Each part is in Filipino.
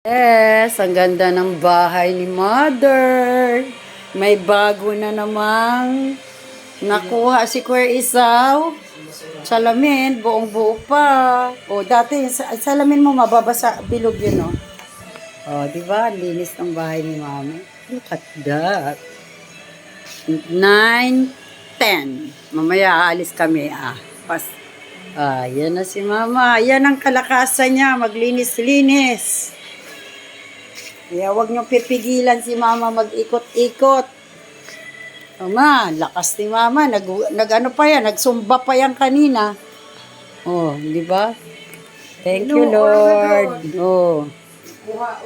Yes, ang ganda ng bahay ni Mother. May bago na namang nakuha si Kuya Isaw. Salamin, buong buo pa. O, dati, salamin mo mababasa, bilog yun, no? O, di ba? Linis ng bahay ni Mama. Look at that. 9, 10. Mamaya aalis kami, yan na si Mama. Yan ang kalakasan niya, maglinis-linis. Kaya huwag niyong pipigilan si Mama mag-ikot-ikot. Mama, lakas ni Mama. Nag-ano pa yan, nagsumba pa yan kanina. Oh, di ba? Thank you, Lord. Oh.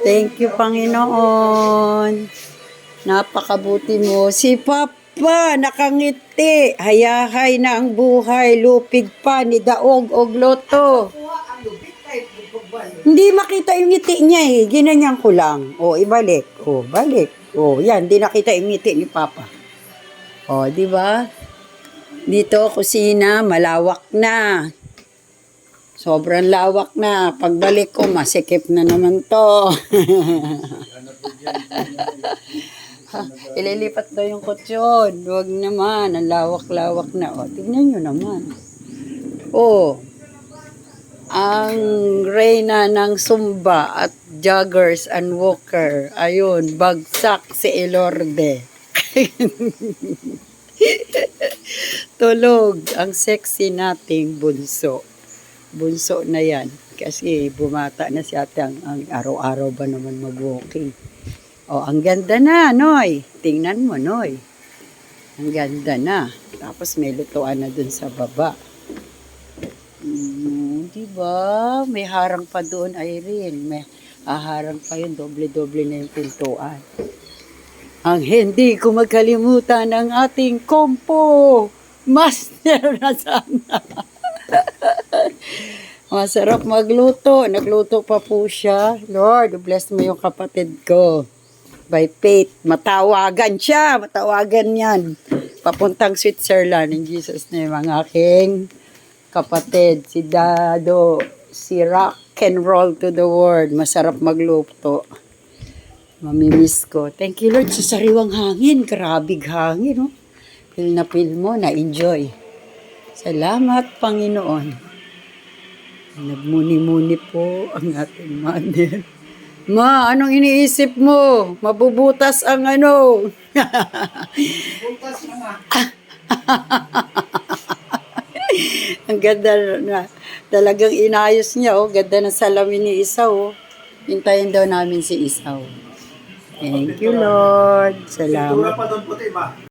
Thank you, Panginoon. Napakabuti mo. Si Papa, nakangiti. Hayahay na ang buhay. Lupig pa ni Daog o Gloto. Hindi makita yung ngiti niya eh. Ginanyan ko lang. O, ibalik. O, balik. O, yan. Di nakita yung ngiti ni Papa. O, di ba? Dito, kusina, malawak na. Sobrang lawak na. Pagbalik ko, masikip na naman to. Ililipat daw yung kutsyon. Huwag naman. Ang lawak-lawak na. O, tignan nyo naman. O, ang reyna ng Zumba at joggers and walker. Ayun, bagsak si Elorde. Tulog ang sexy nating bunso. Bunso na yan. Kasi bumata na si ate ang araw-araw ba naman mag-walking. O, ang ganda na, Noy. Tingnan mo, Noy. Ang ganda na. Tapos may lutuan na dun sa baba. Diba? May harang pa doon, Irene. May haharang pa yun. Doble-doble na yung pintuan. Ang hindi ko magkalimutan ang ating kompo. Master na sana. Masarap magluto. Nagluto pa po siya. Lord, bless mo yung kapatid ko. By faith, matawagan siya. Matawagan yan. Papuntang Switzerland. In Jesus' name, ang aking kapatid, si Dado, si rock and roll to the world. Masarap magluto. Mamimiss ko. Thank you, Lord, sa sariwang hangin. Grabig hangin, no? Feel na feel mo, na-enjoy. Salamat, Panginoon. Nagmuni-muni po ang ating mother. Ma, anong iniisip mo? Mabubutas ang ano? Butas na nga. Ang ganda na. Talagang inayos niya, oh. Ganda ng salamin ni Isaw, oh. Hintayin daw namin si Isaw. Thank you, Lord. Salamat. Pintura pa doon puti ba?